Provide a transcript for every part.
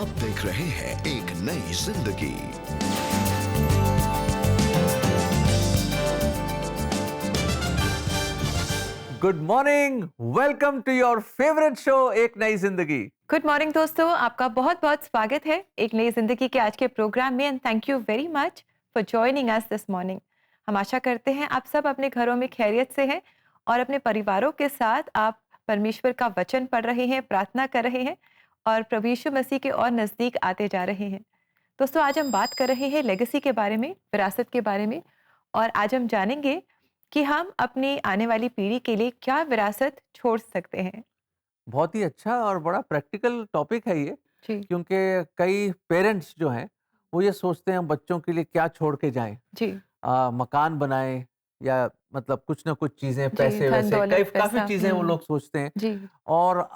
अब देख रहे हैं एक नई जिंदगी। Good morning, welcome to your favourite show एक नई जिंदगी। गुड मॉर्निंग दोस्तों, आपका बहुत बहुत स्वागत है एक नई जिंदगी के आज के प्रोग्राम में and thank you very much for joining us this morning. हम आशा करते हैं आप सब अपने घरों में खैरियत से हैं और अपने परिवारों के साथ आप परमेश्वर का वचन पढ़ रहे हैं, प्रार्थना कर रहे हैं और प्रभु यीशु मसीह के और नज़दीक आते जा रहे हैं। दोस्तों, आज हम बात कर रहे हैं लेगेसी के बारे में, विरासत के बारे में, और आज हम जानेंगे कि हम अपनी आने वाली पीढ़ी के लिए क्या विरासत छोड़ सकते हैं। बहुत ही अच्छा और बड़ा प्रैक्टिकल टॉपिक है ये, जी क्योंकि कई पेरेंट्स जो हैं वो ये सोचते हैं हम बच्चों के लिए क्या छोड़ के जाएं। जी मकान बनाएं या मतलब कुछ ना कुछ चीजें, जी, पैसे धन वैसे दौलत काफी पैसा। चीजें वो लोग सोचते हैं। जी और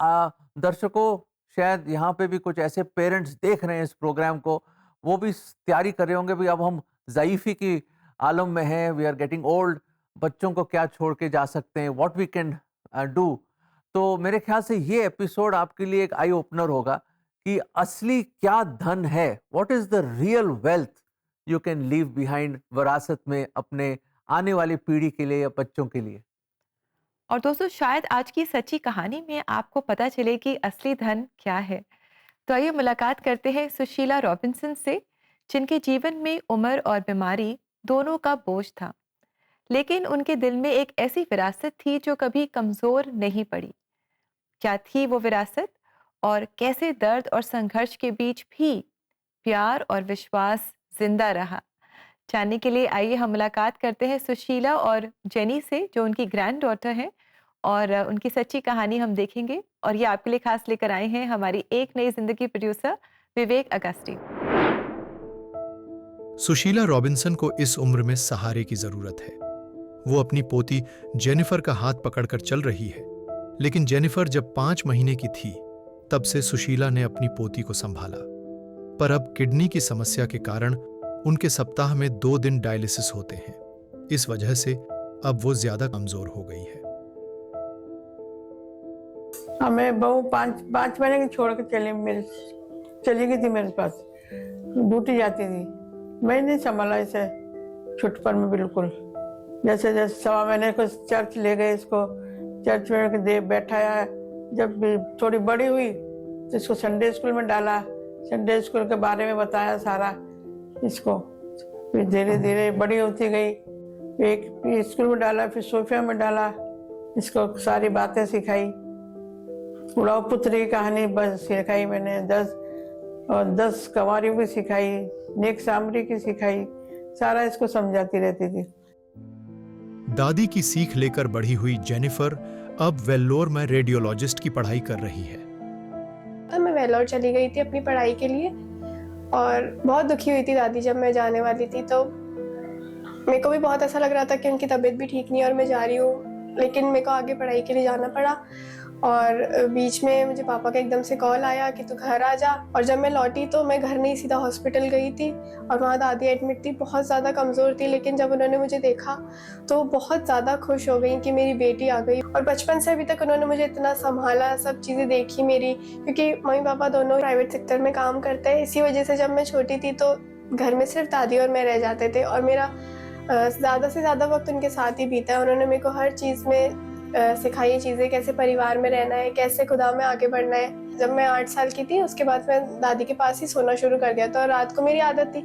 दर्शकों, शायद यहाँ पे भी कुछ ऐसे पेरेंट्स देख रहे हैं इस प्रोग्राम को, वो भी तैयारी कर रहे होंगे, भाई अब हम ज़ईफ़ी की आलम में हैं, वी आर गेटिंग ओल्ड, बच्चों को क्या छोड़ के जा सकते हैं, व्हाट वी कैन डू। तो मेरे ख्याल से ये एपिसोड आपके लिए एक आई ओपनर होगा कि असली क्या धन है, what is the real wealth you can leave behind विरासत में अपने आने वाली पीढ़ी के लिए या बच्चों के लिए। और दोस्तों, शायद आज की सच्ची कहानी में आपको पता चले कि असली धन क्या है। तो आइए मुलाकात करते हैं सुशीला रॉबिन्सन से, जिनके जीवन में उम्र और बीमारी दोनों का बोझ था, लेकिन उनके दिल में एक ऐसी विरासत थी जो कभी कमजोर नहीं पड़ी। क्या थी वो विरासत और कैसे दर्द और संघर्ष के बीच भी प्यार और विश्वास जिंदा रहा? जानने के लिए आइए हम मुलाकात करते हैं सुशीला और जेनी से, जो उनकी ग्रैंड डॉटर है, और उनकी सच्ची कहानी हम देखेंगे। और ये आपके लिए खास लेकर आए हैं हमारी एक नई जिंदगी प्रोड्यूसर विवेक अगस्ती। सुशीला रॉबिन्सन को इस उम्र में सहारे की जरूरत है। वो अपनी पोती जेनिफर का हाथ पकड़कर चल रही है, लेकिन जेनिफर जब 5 महीने की थी तब से सुशीला ने अपनी पोती को संभाला। पर अब किडनी की समस्या के कारण उनके सप्ताह में 2 दिन डायलिसिस होते हैं। इस वजह से अब वो ज्यादा कमजोर हो गई है। हमें बहू पाँच महीने की छोड़ के चली गई थी मेरे पास, ड्यूटी जाती थी। मैं नहीं संभाला इसे छुटपन में बिल्कुल। जैसे जैसे 1.25 महीने को चर्च ले गए, इसको चर्च में दे बैठाया। जब थोड़ी बड़ी हुई तो इसको संडे स्कूल में डाला, संडे स्कूल के बारे में बताया सारा इसको। फिर धीरे धीरे बड़ी होती गई, एक स्कूल में डाला, फिर सोफिया में डाला, इसको सारी बातें सिखाई। उड़ाऊ पुत्र की कहानी बस सिखाई मैंने, 10 कवारियों की सिखाई, नेक सामरी की सिखाई, सारा इसको समझाती रहती थी। दादी की सीख लेकर बढ़ी हुई जेनिफर अब वेल्लोर में रेडियोलॉजिस्ट की पढ़ाई कर रही है। मैं वेल्लोर चली गई थी अपनी पढ़ाई के लिए और बहुत दुखी हुई थी दादी जब मैं जाने वाली थी। तो मेरे को भी बहुत ऐसा लग रहा था कि उनकी तबीयत भी ठीक नहीं है और मैं जा रही हूँ, लेकिन मेरे को आगे पढ़ाई के लिए जाना पड़ा। और बीच में मुझे पापा का एकदम से कॉल आया कि तू घर आ जा। और जब मैं लौटी तो मैं घर नहीं, सीधा हॉस्पिटल गई थी और वहाँ दादी एडमिट थी, बहुत ज़्यादा कमज़ोर थी। लेकिन जब उन्होंने मुझे देखा तो बहुत ज़्यादा खुश हो गई कि मेरी बेटी आ गई। और बचपन से अभी तक उन्होंने मुझे इतना संभाला, सब चीज़ें देखी मेरी, क्योंकि मम्मी पापा दोनों प्राइवेट सेक्टर में काम करते हैं। इसी वजह से जब मैं छोटी थी तो घर में सिर्फ दादी और मैं रह जाते थे और मेरा ज़्यादा से ज़्यादा वक्त उनके साथ ही बीता है। उन्होंने मेरे को हर चीज़ में सिखाई चीज़ें, कैसे परिवार में रहना है, कैसे खुदा में आगे बढ़ना है। जब मैं 8 साल की थी उसके बाद मैं दादी के पास ही सोना शुरू कर दिया था और रात को मेरी आदत थी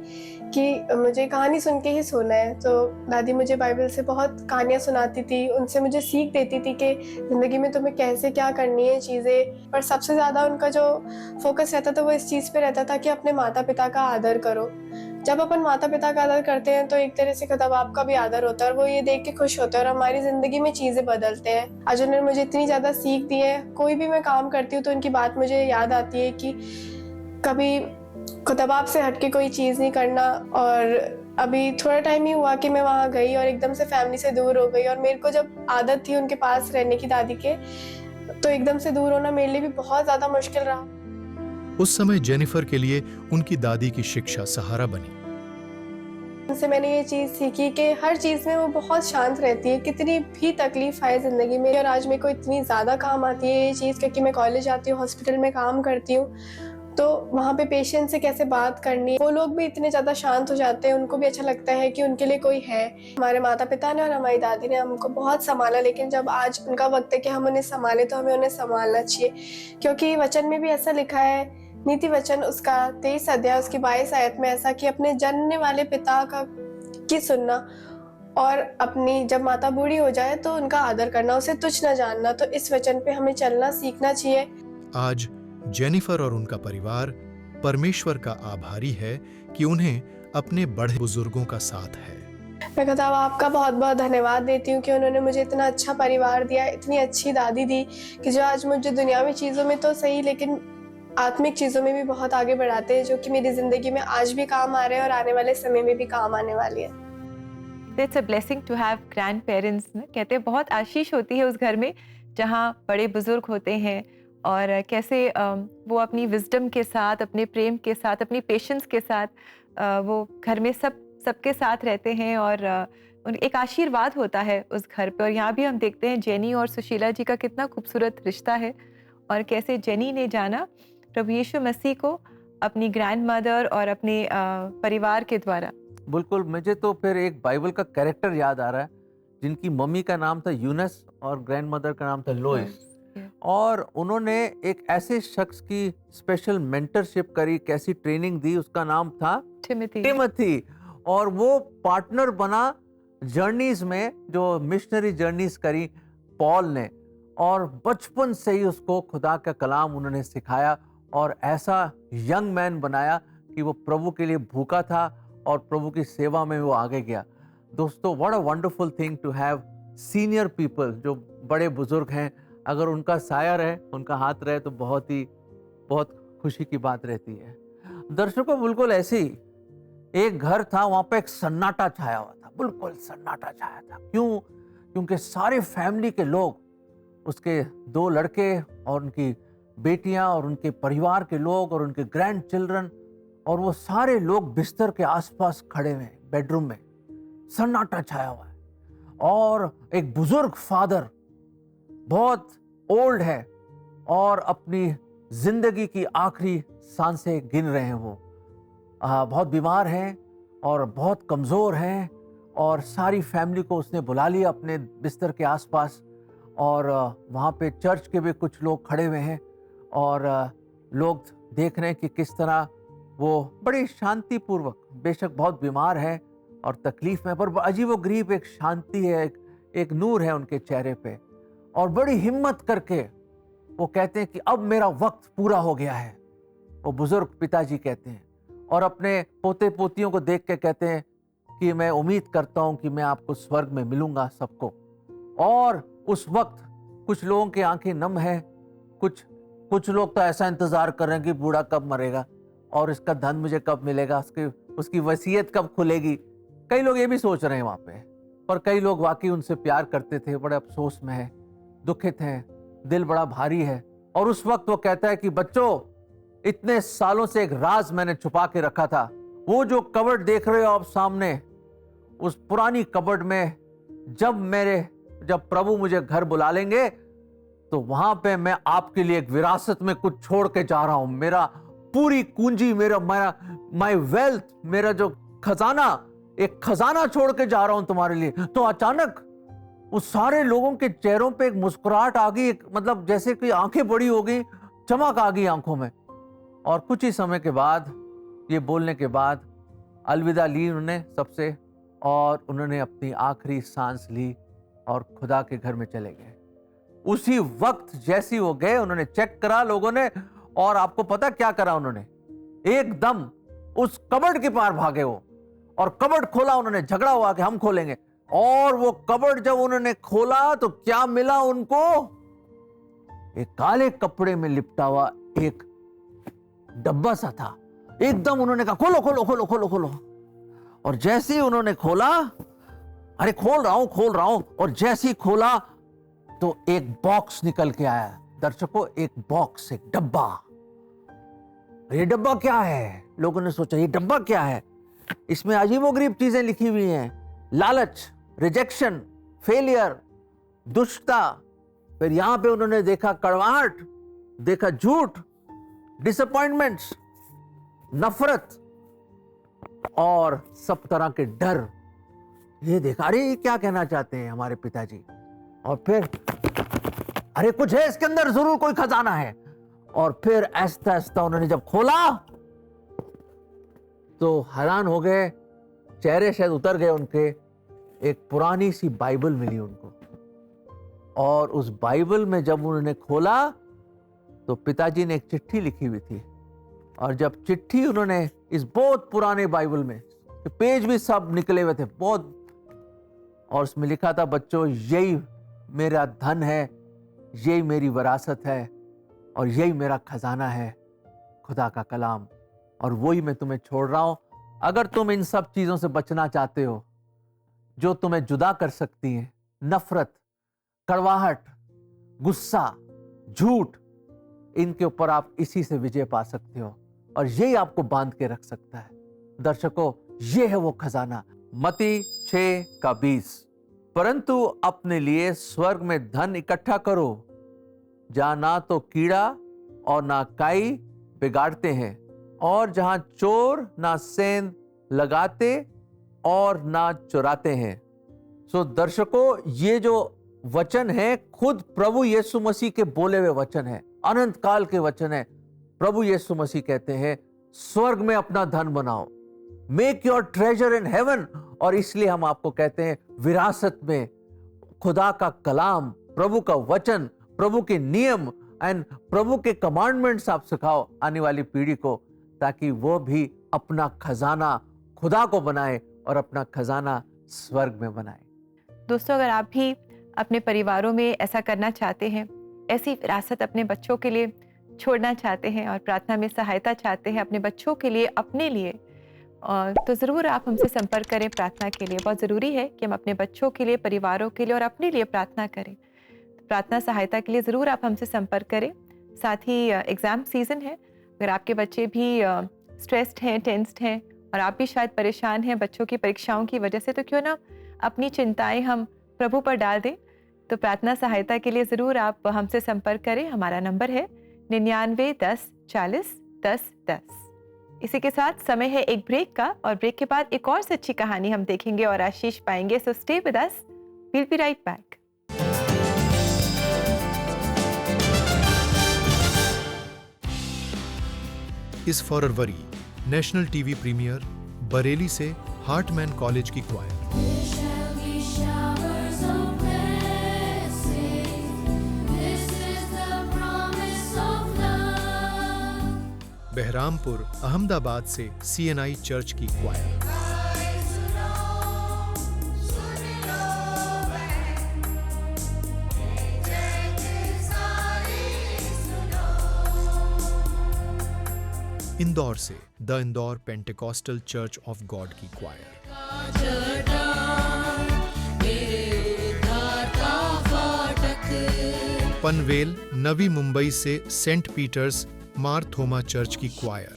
कि मुझे कहानी सुन के ही सोना है। तो दादी मुझे बाइबल से बहुत कहानियाँ सुनाती थी, उनसे मुझे सीख देती थी कि ज़िंदगी में तुम्हें कैसे क्या करनी है चीज़ें। पर सबसे ज़्यादा उनका जो फोकस रहता था वो इस चीज़ पे रहता था कि अपने माता पिता का आदर करो। जब अपन माता पिता का आदर करते हैं तो एक तरह से खुदा बाप का भी आदर होता है और वो ये देख के खुश होते हैं और हमारी जिंदगी में चीजें बदलते हैं। आज उन्होंने मुझे इतनी ज्यादा सीख दी है, कोई भी मैं काम करती हूँ तो उनकी बात मुझे याद आती है कि कभी खुदा बाप से हटके कोई चीज नहीं करना। और अभी थोड़ा टाइम ही हुआ कि मैं वहाँ गई और एकदम से फैमिली से दूर हो गई और मेरे को जब आदत थी उनके पास रहने की दादी के, तो एकदम से दूर होना मेरे लिए भी बहुत ज्यादा मुश्किल रहा। उस समय जेनिफर के लिए उनकी दादी की शिक्षा सहारा बनी। उनसे मैंने ये चीज़ सीखी कि हर चीज़ में वो बहुत शांत रहती है, कितनी भी तकलीफ आए ज़िंदगी में। और आज मेरे को इतनी ज़्यादा काम आती है ये चीज़, क्योंकि मैं कॉलेज आती हूँ, हॉस्पिटल में काम करती हूँ तो वहाँ पे पेशेंट से कैसे बात करनी, वो लोग भी इतने ज़्यादा शांत हो जाते हैं, उनको भी अच्छा लगता है कि उनके लिए कोई है। हमारे माता पिता ने और हमारी दादी ने हमको बहुत संभाला, लेकिन जब आज उनका वक्त है कि हम उन्हें संभालें तो हमें उन्हें संभालना चाहिए, क्योंकि वचन में भी ऐसा लिखा है, नीति वचन उसका 23 अध्याय उसकी 22 आयत में ऐसा कि अपने जन्मने वाले पिता की सुनना और अपनी जब माता बूढ़ी हो जाए तो उनका आदर करना, उसे तुच्छ न जानना। तो इस वचन पे हमें चलना सीखना चाहिए। आज जेनिफर और उनका परिवार परमेश्वर का आभारी है कि उन्हें अपने बड़े बुजुर्गों का साथ है। मैं खुदावा आपका बहुत बहुत धन्यवाद देती हूँ कि उन्होंने मुझे इतना अच्छा परिवार दिया, इतनी अच्छी दादी दी कि जो आज मुझे दुनियावी चीज़ों में तो सही लेकिन आत्मिक चीज़ों में भी बहुत आगे बढ़ाते हैं, जो कि मेरी ज़िंदगी में आज भी काम आ रहे हैं और आने वाले समय में भी काम आने वाली है। It's a blessing to have grandparents. कहते हैं बहुत आशीष होती है उस घर में जहाँ बड़े बुजुर्ग होते हैं और कैसे वो अपनी विजडम के साथ, अपने प्रेम के साथ, अपनी पेशेंस के साथ वो घर में सबके साथ रहते हैं और एक आशीर्वाद होता है उस घर पे। और यहाँ भी हम देखते हैं जेनी और सुशीला जी का कितना खूबसूरत रिश्ता है और कैसे जेनी ने जाना प्रभु यीशु मसीह को अपनी ग्रैंड मदर और अपने परिवार के द्वारा। बिल्कुल, मुझे तो फिर एक बाइबल का कैरेक्टर याद आ रहा है जिनकी मम्मी का नाम था यूनस और ग्रैंड मदर का नाम था लोइस, और उन्होंने एक ऐसे शख्स की स्पेशल मेंटरशिप करी, कैसी ट्रेनिंग दी, उसका नाम था टिमोथी, और वो पार्टनर बना जर्नीज में, जो मिशनरी जर्नीज करी पॉल ने, और बचपन से ही उसको खुदा का कलाम उन्होंने सिखाया और ऐसा यंग मैन बनाया कि वो प्रभु के लिए भूखा था और प्रभु की सेवा में वो आगे गया। दोस्तों, what a wonderful thing to have senior people, जो बड़े बुजुर्ग हैं, अगर उनका साया रहे, उनका हाथ रहे तो बहुत खुशी की बात रहती है। दर्शकों, बिल्कुल ऐसे ही एक घर था, वहां पे एक सन्नाटा छाया हुआ था, बिल्कुल सन्नाटा छाया था। क्यों? क्योंकि सारे फैमिली के लोग, उसके 2 लड़के और उनकी बेटियां और उनके परिवार के लोग और उनके ग्रैंड चिल्ड्रन, और वो सारे लोग बिस्तर के आसपास खड़े हुए हैं, बेडरूम में सन्नाटा छाया हुआ है। और एक बुजुर्ग फादर, बहुत ओल्ड है और अपनी जिंदगी की आखिरी सांसें गिन रहे हैं, वो बहुत बीमार हैं और बहुत कमज़ोर हैं, और सारी फैमिली को उसने बुला लिया अपने बिस्तर के आसपास, और वहाँ पे चर्च के भी कुछ लोग खड़े हुए हैं और लोग देख रहे हैं कि किस तरह वो बड़ी शांतिपूर्वक, बेशक बहुत बीमार है और तकलीफ में, पर अजीबोगरीब एक शांति है, एक नूर है उनके चेहरे पे, और बड़ी हिम्मत करके वो कहते हैं कि अब मेरा वक्त पूरा हो गया है। वो बुजुर्ग पिताजी कहते हैं, और अपने पोते पोतियों को देख के कहते हैं कि मैं उम्मीद करता हूं कि मैं आपको स्वर्ग में मिलूंगा सबको। और उस वक्त कुछ लोगों की आंखें नम हैं, कुछ लोग तो ऐसा इंतजार कर रहे हैं कि बूढ़ा कब मरेगा और इसका धन मुझे कब मिलेगा, उसकी वसीयत कब खुलेगी। कई लोग ये भी सोच रहे हैं वहां पे, पर कई लोग वाकई उनसे प्यार करते थे, बड़े अफसोस में है, दुखित हैं, दिल बड़ा भारी है। और उस वक्त वो कहता है कि बच्चों, इतने सालों से एक राज मैंने छुपा के रखा था। वो जो कबर्ड देख रहे हो आप सामने, उस पुरानी कबर्ड में जब प्रभु मुझे घर बुला लेंगे तो वहां पे मैं आपके लिए एक विरासत में कुछ छोड़ के जा रहा हूं। मेरा पूरी कुंजी, माय वेल्थ, मेरा जो खजाना, एक खजाना छोड़ के जा रहा हूं तुम्हारे लिए। तो अचानक उस सारे लोगों के चेहरों पे एक मुस्कुराहट आ गई, मतलब जैसे कि आंखें बड़ी हो गई, चमक आ गई आंखों में। और कुछ ही समय के बाद, ये बोलने के बाद अलविदा ली उन्होंने सबसे, और उन्होंने अपनी आखिरी सांस ली और खुदा के घर में चले गए। उसी वक्त जैसी वो गए, उन्होंने चेक करा लोगों ने, और आपको पता क्या करा उन्होंने? एकदम उस कबर्ड के पार भागे वो, और कबर्ड खोला उन्होंने, झगड़ा हुआ कि हम खोलेंगे। और वो कबर्ड जब उन्होंने खोला तो क्या मिला उनको? एक काले कपड़े में लिपटा हुआ एक डब्बा सा था। एकदम उन्होंने कहा खोलो खोलो खोलो खोलो खोलो, और जैसे ही उन्होंने खोला, अरे खोल रहा हूं, और जैसे ही खोला तो एक बॉक्स निकल के आया। दर्शकों, एक बॉक्स, एक डब्बा। ये डब्बा क्या है? लोगों ने सोचा ये डब्बा क्या है? इसमें अजीबोगरीब चीजें लिखी हुई हैं, लालच, रिजेक्शन, फेलियर, दुष्टता। फिर यहां पे उन्होंने देखा कड़वाहट, देखा झूठ, डिसअपॉइंटमेंट्स, नफरत और सब तरह के डर। ये देखा, अरे ये क्या कहना चाहते हैं हमारे पिताजी, और फिर अरे कुछ है इसके अंदर, जरूर कोई खजाना है। और फिर आहिस्ता आहिस्ता उन्होंने जब खोला तो हैरान हो गए, चेहरे शायद उतर गए उनके। एक पुरानी सी बाइबल मिली उनको, और उस बाइबल में जब उन्होंने खोला तो पिताजी ने एक चिट्ठी लिखी हुई थी। और जब चिट्ठी उन्होंने इस बहुत पुराने बाइबल में, पेज भी सब निकले हुए थे बहुत, और उसमें लिखा था, बच्चों यही मेरा धन है, यही मेरी विरासत है, और यही मेरा खजाना है, खुदा का कलाम, और वही मैं तुम्हें छोड़ रहा हूं। अगर तुम इन सब चीजों से बचना चाहते हो जो तुम्हें जुदा कर सकती हैं, नफरत, कड़वाहट, गुस्सा, झूठ, इनके ऊपर आप इसी से विजय पा सकते हो, और यही आपको बांध के रख सकता है। दर्शकों, ये है वो खजाना। मत्ती 6:20, परंतु अपने लिए स्वर्ग में धन इकट्ठा करो, जहां ना तो कीड़ा और ना काई बिगाड़ते हैं, और जहां चोर ना सेंध लगाते और ना चुराते हैं। सो दर्शकों, ये जो वचन है खुद प्रभु यीशु मसीह के बोले हुए वचन है, अनंत काल के वचन है। प्रभु यीशु मसीह कहते हैं, स्वर्ग में अपना धन बनाओ, make your treasure in heaven. और इसलिए हम आपको कहते हैं, विरासत में खुदा का कलाम, प्रभु का वचन, प्रभु के नियम एंड प्रभु के कमांडमेंट्स आप सिखाओ आने वाली पीढ़ी को, ताकि वो भी अपना खजाना खुदा को बनाए और अपना खजाना स्वर्ग में बनाए। दोस्तों, अगर आप भी अपने परिवारों में ऐसा करना चाहते हैं, ऐसी विरासत अपने बच्चों के लिए छोड़ना चाहते हैं और प्रार्थना में सहायता चाहते हैं अपने बच्चों के लिए, अपने लिए, तो ज़रूर आप हमसे संपर्क करें प्रार्थना के लिए। बहुत ज़रूरी है कि हम अपने बच्चों के लिए, परिवारों के लिए और अपने लिए प्रार्थना करें। प्रार्थना सहायता के लिए ज़रूर आप हमसे संपर्क करें। साथ ही एग्ज़ाम सीज़न है, अगर आपके बच्चे भी स्ट्रेस्ड हैं, टेंस्ड हैं, और आप भी शायद परेशान हैं बच्चों की परीक्षाओं की वजह से, तो क्यों ना अपनी चिंताएं हम प्रभु पर डाल दें। तो प्रार्थना सहायता के लिए ज़रूर आप हमसे संपर्क करें। हमारा नंबर है 99 10 40 10 10। इसी के साथ समय है एक ब्रेक का, और ब्रेक के बाद एक और सच्ची कहानी हम देखेंगे और आशीष पाएंगे। So stay with us, we'll be right back. इस फरवरी नेशनल टीवी प्रीमियर बरेली से हार्टमैन कॉलेज की क्वायर, बहरामपुर अहमदाबाद से CNI चर्च की क्वायर, इंदौर से the Indore Pentecostal church of God की क्वायर, पनवेल नवी मुंबई से सेंट पीटर्स मार थोमा चर्च की क्वायर,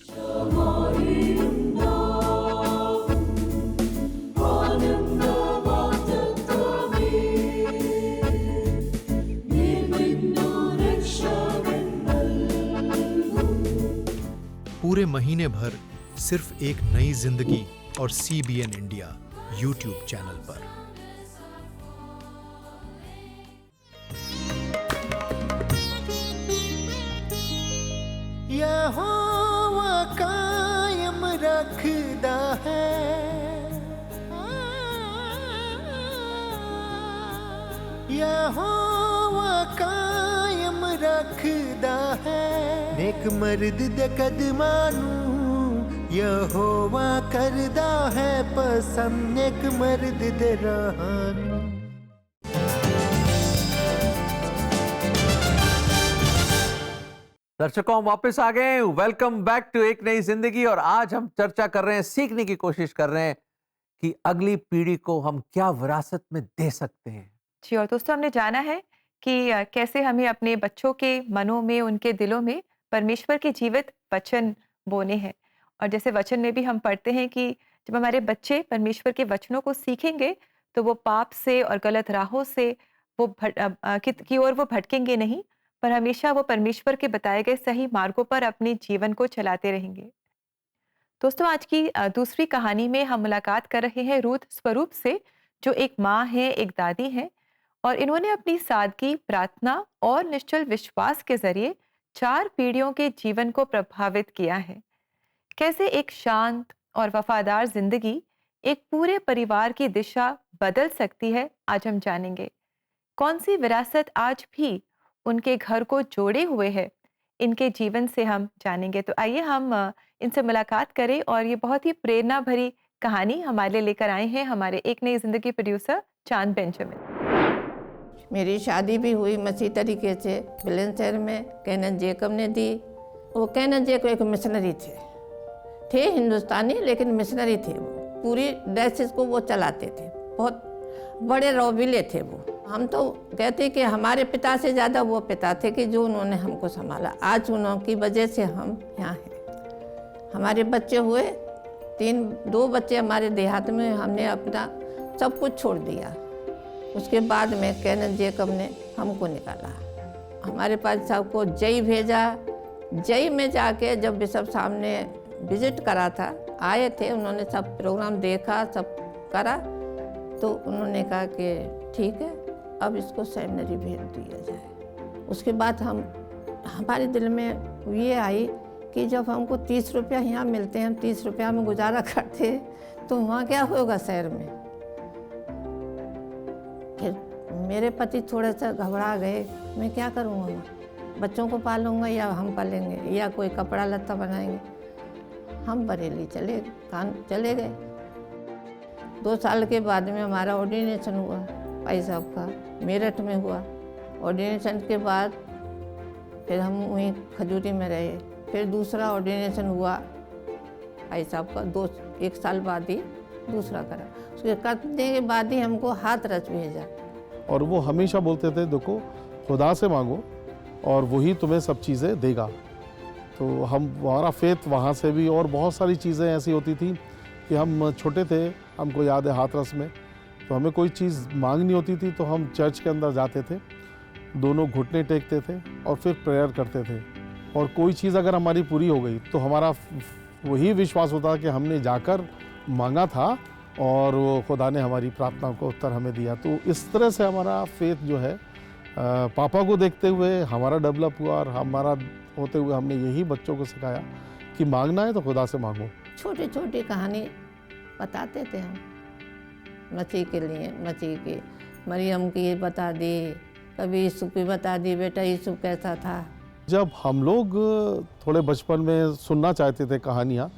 पूरे महीने भर सिर्फ एक नई जिंदगी और CBN इंडिया YouTube चैनल पर। यहोवा कायम रखदा है, यहोवा कायम रखदा है, नेक मर्द दे कदमानू यहोवा करदा है पसंद, नेक मर्द दे राहानू। दर्शकों, हम वापस आ गए। वेलकम बैक टू एक नई जिंदगी। और आज हम चर्चा कर रहे हैं, सीखने की कोशिश कर रहे हैं कि अगली पीढ़ी को हम क्या विरासत में दे सकते हैं। जी, और दोस्तों, हमने जाना है कि कैसे हमें अपने बच्चों के मनों में, उनके दिलों में परमेश्वर के जीवित वचन बोने हैं। और जैसे वचन में भी हम पढ़ते हैं कि जब हमारे बच्चे परमेश्वर के वचनों को सीखेंगे तो वो पाप से और गलत राहों से वो की ओर वो भटकेंगे नहीं, पर हमेशा वो परमेश्वर के बताए गए सही मार्गों पर अपने जीवन को चलाते रहेंगे। दोस्तों, आज की दूसरी कहानी में हम मुलाकात कर रहे हैं रूथ स्वरूप से, जो एक माँ है, एक दादी है, और इन्होंने अपनी सादगी, प्रार्थना और निश्चल विश्वास के जरिए 4 पीढ़ियों के जीवन को प्रभावित किया है। कैसे एक शांत और वफादार जिंदगी एक पूरे परिवार की दिशा बदल सकती है, आज हम जानेंगे। कौन सी विरासत आज भी उनके घर को जोड़े हुए है, इनके जीवन से हम जानेंगे। तो आइए हम इनसे मुलाकात करें, और ये बहुत ही प्रेरणा भरी कहानी हमारे लिए लेकर आए हैं हमारे एक नई जिंदगी प्रोड्यूसर चांद बेंजामिन। मेरी शादी भी हुई मसीह तरीके से बुलंदशहर शहर में कैनन जेकब ने दी। वो कैनन जेकब एक मिशनरी थे हिंदुस्तानी, लेकिन मिशनरी थे। वो पूरी डायसिस को वो चलाते थे, बहुत बड़े रोबिले थे वो। हम तो कहते कि हमारे पिता से ज़्यादा वो पिता थे कि जो उन्होंने हमको संभाला। आज उनकी वजह से हम यहाँ हैं। हमारे बच्चे हुए 2 बच्चे हमारे देहात में, हमने अपना सब कुछ छोड़ दिया। उसके बाद में कैनन जेकब ने हमको निकाला, हमारे पास सबको जय भेजा। जय में जाके जब बिशप सामने विजिट करा था, आए थे, उन्होंने सब प्रोग्राम देखा, सब करा, तो उन्होंने कहा कि ठीक है, अब इसको सेमिनरी भेज दिया जाए। उसके बाद हमारे दिल में ये आई कि जब हमको 30 रुपया यहाँ मिलते हैं, हम 30 रुपया में गुजारा करते, तो वहाँ क्या होगा शहर में। फिर मेरे पति थोड़ा सा घबरा गए, मैं क्या करूँगा, बच्चों को पालूंगा या हम पालेंगे या कोई कपड़ा लत्ता बनाएंगे। हम बरेली चले गए। 2 साल के बाद में हमारा ऑर्डिनेशन हुआ भाई साहब का, मेरठ में हुआ। ऑर्डिनेशन के बाद फिर हम वहीं खजूरी में रहे। फिर दूसरा ऑर्डिनेशन हुआ भाई साहब का, 1 साल बाद ही दूसरा करा। उसके करने के बाद ही हमको हाथरस भेजा। और वो हमेशा बोलते थे, देखो खुदा से मांगो और वही तुम्हें सब चीज़ें देगा। तो हमारा फेथ वहाँ से भी, और बहुत सारी चीज़ें ऐसी होती थी कि हम छोटे थे, हमको याद है हाथरस में, तो हमें कोई चीज़ मांगनी होती थी तो हम चर्च के अंदर जाते थे, दोनों घुटने टेकते थे और फिर प्रेयर करते थे। और कोई चीज़ अगर हमारी पूरी हो गई तो हमारा वही विश्वास होता कि हमने जाकर मांगा था और वो खुदा ने हमारी प्रार्थना को उत्तर हमें दिया। तो इस तरह से हमारा फेथ जो है पापा को देखते हुए हमारा डेवलप हुआ, और हमारा होते हुए हमने यही बच्चों को सिखाया कि मांगना है तो खुदा से मांगो। छोटी छोटी कहानी बताते थे हम मसीह के लिए, मसीह की, मरियम की बता दी, कभी यीशु की बता दी, बेटा यीशु कैसा था। जब हम लोग थोड़े बचपन में सुनना चाहते थे कहानियाँ,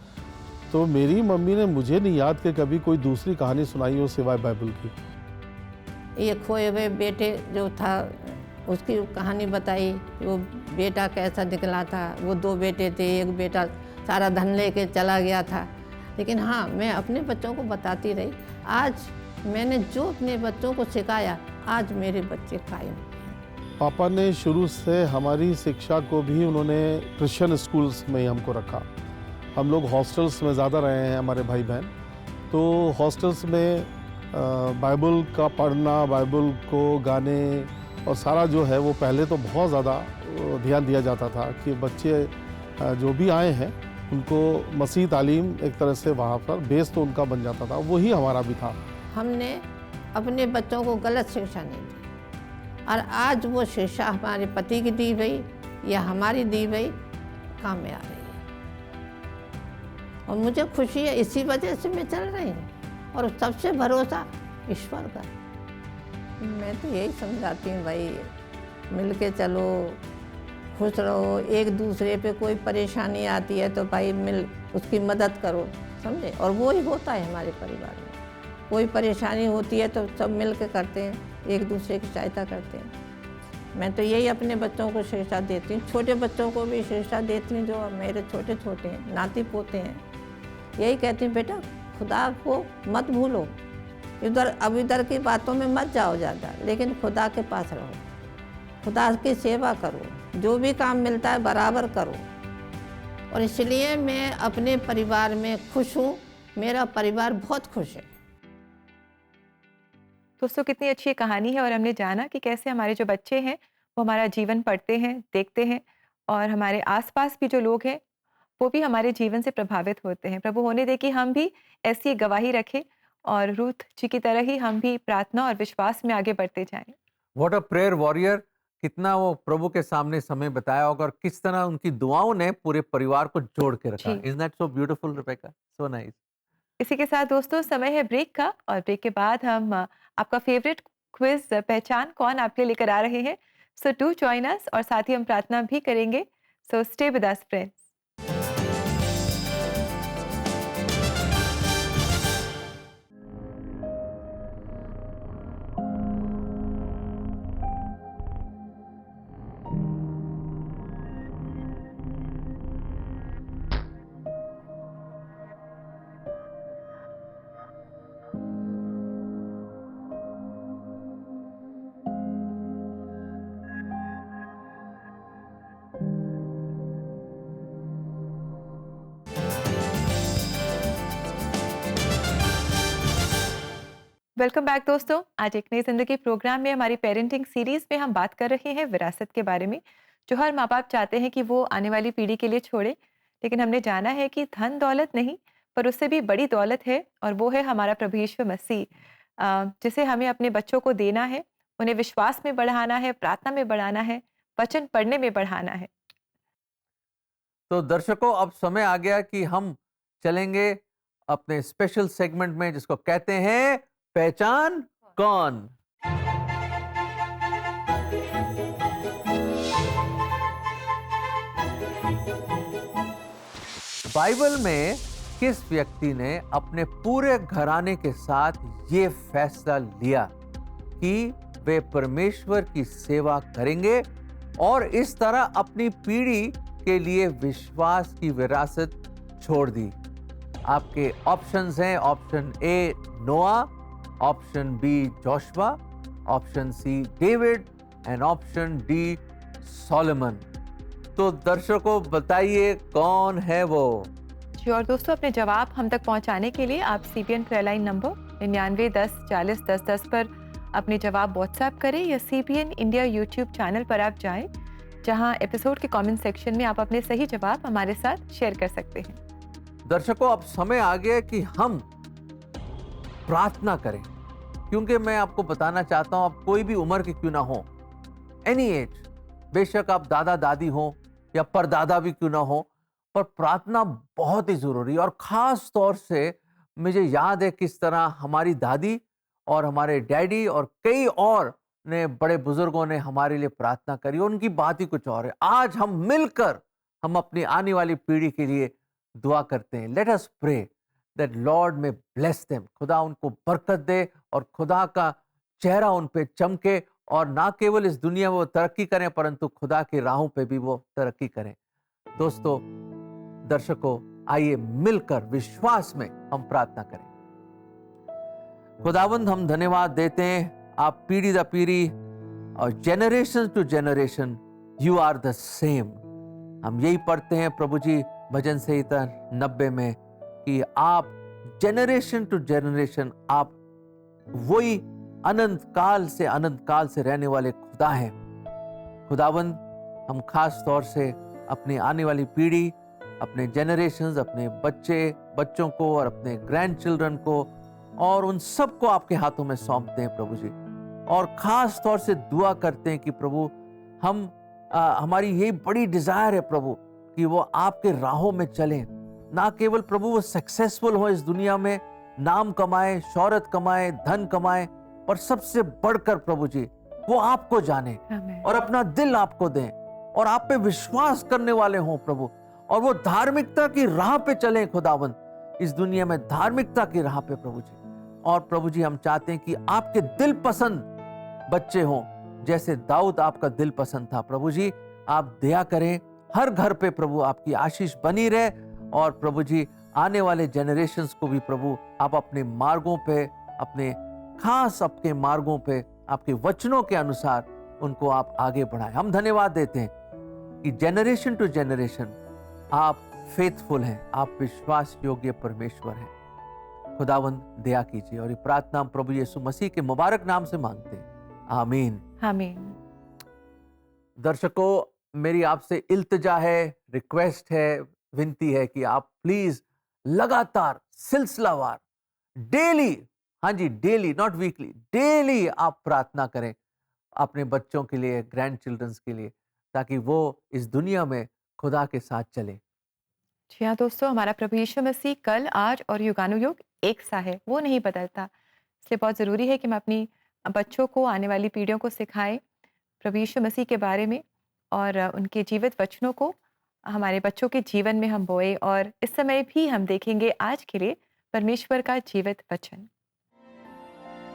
तो मेरी मम्मी ने मुझे नहीं याद कि कभी कोई दूसरी कहानी सुनाई हो सिवाय बाइबल की। ये खोए हुए बेटे जो था उसकी कहानी बताई, वो बेटा कैसा निकला था। वो 2 बेटे थे, एक बेटा सारा धन लेके चला गया था। लेकिन हाँ, मैं अपने बच्चों को बताती रही। आज मैंने जो अपने बच्चों को सिखाया, आज मेरे बच्चे कायम हैं। पापा ने शुरू से हमारी शिक्षा को भी उन्होंने क्रिश्चियन स्कूल्स में ही हमको रखा। हम लोग हॉस्टल्स में ज़्यादा रहे हैं, हमारे भाई बहन, तो हॉस्टल्स में बाइबल का पढ़ना, बाइबल को गाने और सारा जो है वो पहले तो बहुत ज़्यादा ध्यान दिया जाता था कि बच्चे जो भी आए हैं उनको मसीह तालीम एक तरह से वहाँ पर बेस तो उनका बन जाता था, वही हमारा भी था। हमने अपने बच्चों को गलत शिक्षा नहीं दी, और आज वो शिक्षा हमारे पति की दी गई या हमारी दी गई काम में आ रही है। और मुझे खुशी है, इसी वजह से मैं चल रही हूँ। और सबसे भरोसा ईश्वर का। मैं तो यही समझाती हूँ, भाई मिल के चलो, खुश रहो, एक दूसरे पे कोई परेशानी आती है तो भाई मिल उसकी मदद करो, समझे। और वो ही होता है हमारे परिवार में, कोई परेशानी होती है तो सब मिल के करते हैं, एक दूसरे की सहायता करते हैं। मैं तो यही अपने बच्चों को शिक्षा देती हूँ, छोटे बच्चों को भी शिक्षा देती हूँ, जो मेरे छोटे छोटे हैं, नाती पोते हैं। यही कहती हूँ, बेटा खुदा को मत भूलो, इधर की बातों में मत जाओ ज़्यादा, लेकिन खुदा के पास रहो, खुदा की सेवा करो, जो भी काम मिलता है बराबर करो। और इसलिए मैं अपने परिवार में खुश हूँ, मेरा परिवार बहुत खुश है। दोस्तों, कितनी अच्छी कहानी है, और हमने जाना कि कैसे हमारे जो बच्चे हैं वो हमारा जीवन पढ़ते हैं, देखते हैं और हमारे आसपास भी जो लोग हैं वो भी हमारे जीवन से प्रभावित होते हैं। प्रभु होने दे कि हम भी ऐसी एक गवाही रखें और रूथ जी की तरह ही हम भी प्रार्थना और विश्वास में आगे बढ़ते जाएं। व्हाट अ प्रेयर वॉरियर, कितना वो प्रभु के सामने समय बताया होगा और किस तरह उनकी दुआओं ने पूरे परिवार को जोड़ के रखा। जी। Is that so beautiful Rebecca? So nice. इसी के साथ दोस्तों समय है ब्रेक का और ब्रेक के बाद हम आपका फेवरेट क्विज पहचान कौन आपके लिए लेकर आ रहे हैं। सो डू जॉइन अस और साथ ही हम प्रार्थना भी करेंगे। सो stay with us friends. Welcome back दोस्तों। आज एक नई जिंदगी प्रोग्राम में हमारी पेरेंटिंग सीरीज में हम बात कर रहे हैं विरासत के बारे में, जो हर माँ बाप चाहते हैं कि वो आने वाली पीढ़ी के लिए छोड़े। लेकिन हमने जाना है कि धन दौलत नहीं, पर उससे भी बड़ी दौलत है और वो है हमारा प्रभु यीशु मसीह, जिसे हमें अपने बच्चों को देना है, उन्हें विश्वास में बढ़ाना है, प्रार्थना में बढ़ाना है, वचन पढ़ने में बढ़ाना है। तो दर्शकों, अब समय आ गया कि हम चलेंगे अपने स्पेशल सेगमेंट में, जिसको कहते हैं पहचान कौन। बाइबल में किस व्यक्ति ने अपने पूरे घराने के साथ ये फैसला लिया कि वे परमेश्वर की सेवा करेंगे और इस तरह अपनी पीढ़ी के लिए विश्वास की विरासत छोड़ दी? आपके ऑप्शंस हैं, option A Noah, option B Joshua, option C David and option D Solomon. तो दर्शकों बताइए कौन है वो? जी, और दोस्तों अपने जवाब हम तक पहुंचाने के लिए आप CBN क्रेलाइन नंबर 99 10 40 10 10 पर अपने जवाब व्हाट्सएप करें या CBN इंडिया यूट्यूब चैनल पर आप जाएं, जहां एपिसोड के कमेंट सेक्शन में आप अपने सही जवाब हमारे साथ शेयर कर सकते हैं। दर्शकों, अब समय आ गया कि हम प्रार्थना करें, क्योंकि मैं आपको बताना चाहता हूं, आप कोई भी उम्र के क्यों ना हो, एनी एज, बेशक आप दादा दादी हो या परदादा भी क्यों ना हो, पर प्रार्थना बहुत ही जरूरी है। और खास तौर से मुझे याद है किस तरह हमारी दादी और हमारे डैडी और कई और ने बड़े बुजुर्गों ने हमारे लिए प्रार्थना करी, और उनकी बात ही कुछ और है। आज हम मिलकर हम अपनी आने वाली पीढ़ी के लिए दुआ करते हैं। Let us pray that Lord may bless them, खुदा उनको बरकत दे और खुदा का चेहरा उन पे चमके, और ना केवल इस दुनिया में वो तरक्की करें, परंतु खुदा की राहों पे भी वो तरक्की करें। दोस्तों, दर्शकों, आइए मिलकर विश्वास में हम प्रार्थना करें। खुदावंद, हम धन्यवाद देते हैं, आप पीढ़ी दर पीढ़ी और generation to generation you are the same. हम यही पढ़ते हैं प्रभु जी भजन संहिता 90 में कि आप जेनरेशन टू जेनरेशन, आप वही अनंत काल से रहने वाले खुदा हैं। खुदावंद, हम खास तौर से अपनी आने वाली पीढ़ी, अपने जेनरेशंस, अपने बच्चों को और अपने ग्रैंड चिल्ड्रन को और उन सबको आपके हाथों में सौंपते हैं प्रभु जी। और खास तौर से दुआ करते हैं कि प्रभु हमारी यही बड़ी डिजायर है प्रभु कि वो आपके राहों में चलें, ना केवल प्रभु वो सक्सेसफुल हो इस दुनिया में, नाम कमाए, शौहरत कमाए, धन कमाए, पर सबसे बढ़कर प्रभु जी वो आपको जाने और अपना दिल आपको दें और आप पे विश्वास करने वाले हों प्रभु, और वो धार्मिकता की राह पे चलें खुदावंद, इस दुनिया में धार्मिकता की राह पे प्रभु जी। और प्रभु जी, हम चाहते हैं कि आपके दिल पसंद बच्चे हों, जैसे दाऊद आपका दिल पसंद था। प्रभु जी, आप दया करें, हर घर पे प्रभु आपकी आशीष बनी रहे, और प्रभु जी आने वाले जेनरेशंस को भी प्रभु आप अपने मार्गों पे, अपने खास आपके मार्गों पे, आपके वचनों के अनुसार उनको आप आगे बढ़ाएं। हम धन्यवाद देते हैं कि जेनरेशन टू जेनरेशन आप फेथफुल हैं, आप विश्वास योग्य परमेश्वर हैं। खुदावंद दया कीजिए, और ये प्रार्थना हम प्रभु यीशु मसीह के मुबारक नाम से मांगते हैं, आमीन। आमीन। दर्शकों, मेरी आपसे इल्तिजा है, रिक्वेस्ट है, विनती है कि आप प्लीज लगातार सिलसिलावार डेली, हाँ जी डेली, नॉट वीकली, डेली आप प्रार्थना करें अपने बच्चों के लिए, ग्रैंड चिल्ड्रंस के लिए, ताकि वो इस दुनिया में खुदा के साथ चले। जी हाँ दोस्तों, हमारा प्रभु यीशु मसीह कल, आज और युगानुयुग एक सा है, वो नहीं बदलता। इसलिए बहुत ज़रूरी है कि हम अपनी बच्चों को, आने वाली पीढ़ियों को सिखाएं प्रभु यीशु मसीह के बारे में, और उनके जीवित वचनों को हमारे बच्चों के जीवन में हम बोए। और इस समय भी हम देखेंगे आज के लिए परमेश्वर का जीवित वचन।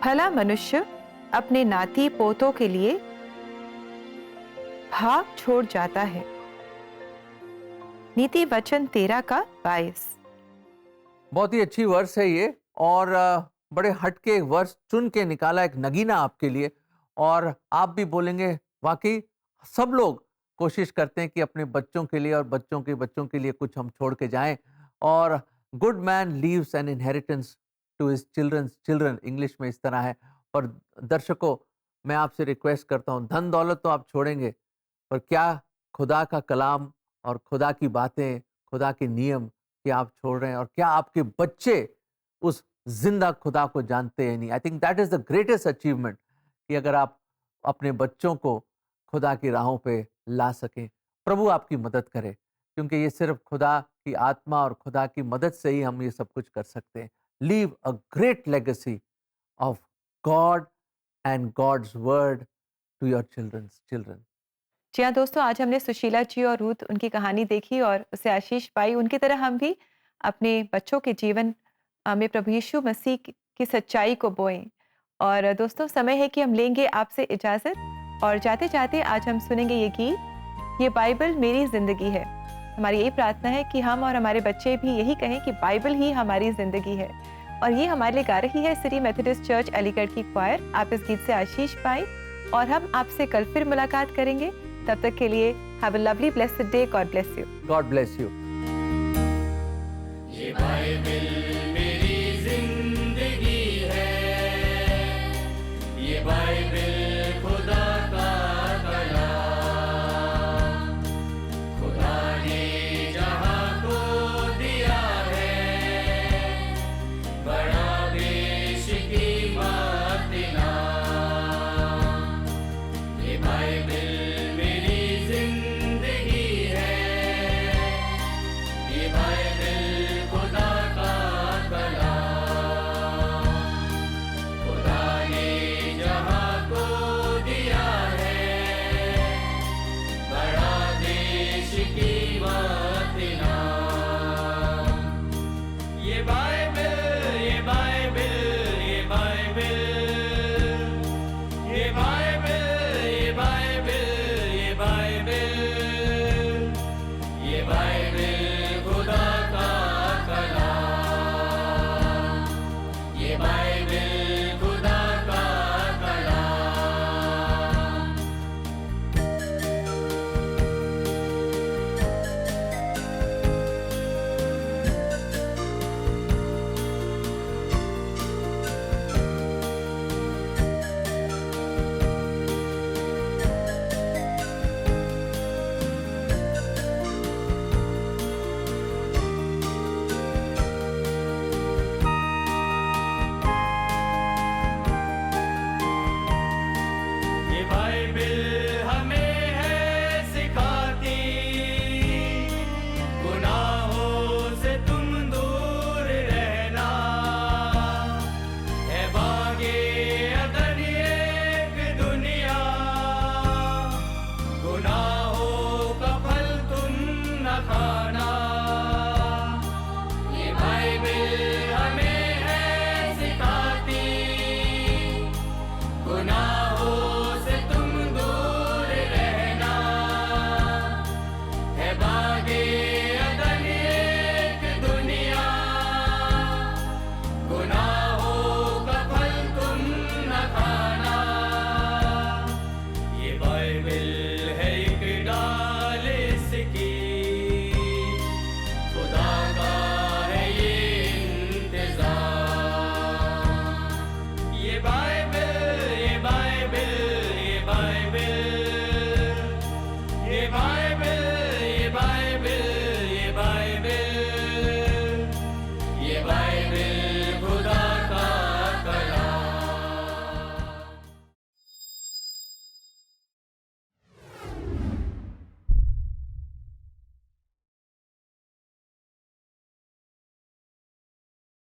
भला मनुष्य अपने नाती पोतों के लिए भाग छोड़ जाता है। नीति वचन 13 का 22। बहुत ही अच्छी वर्स है ये, और बड़े हटके एक वर्स चुन के निकाला, एक नगीना आपके लिए। और आप भी बोलेंगे, वाकई सब लोग कोशिश करते हैं कि अपने बच्चों के लिए और बच्चों के लिए कुछ हम छोड़ के जाएं। और good man leaves an inheritance to his childrens children, English में इस तरह है। पर दर्शकों, मैं आपसे रिक्वेस्ट करता हूं, धन दौलत तो आप छोड़ेंगे, पर क्या खुदा का कलाम और खुदा की बातें, खुदा के नियम क्या आप छोड़ रहे हैं? और क्या आपके बच्चे उस जिंदा खुदा को जानते हैं? नहीं। I think that is the greatest achievement, कि अगर आप अपने बच्चों को खुदा की राहों पे ला सकें। प्रभु आपकी मदद करे, क्योंकि ये सिर्फ खुदा की आत्मा और खुदा की मदद से ही हम ये सब कुछ कर सकते हैं। Leave a great legacy of God and God's word to your children. जी हाँ दोस्तों, आज हमने सुशीला जी और रूथ, उनकी कहानी देखी और उससे आशीष पाई। उनकी तरह हम भी अपने बच्चों के जीवन में प्रभु यीशु मसीह की सच्चाई को बोएं। और दोस्तों, समय है कि हम लेंगे आपसे इजाज़त, और जाते जाते आज हम सुनेंगे ये गीत, ये बाइबल मेरी ज़िंदगी है। हमारी यही प्रार्थना है कि हम और हमारे बच्चे भी यही कहें कि बाइबल ही हमारी ज़िंदगी है। और ये हमारे लिए गा रही है सिटी मेथोडिस्ट चर्च अलीगढ़ की क्वायर। आप इस गीत से आशीष पाएं, और हम आपसे कल फिर मुलाकात करेंगे। तब तक के लिए have a lovely blessed day. God bless you. God bless you. ये बाइबल मेरी जिंदगी है, ये बाइबल खुदा का कलाम, खुदा ने जहां को दिया है, बड़ा बेशकीमत इनाम। ये बाइबल ये बात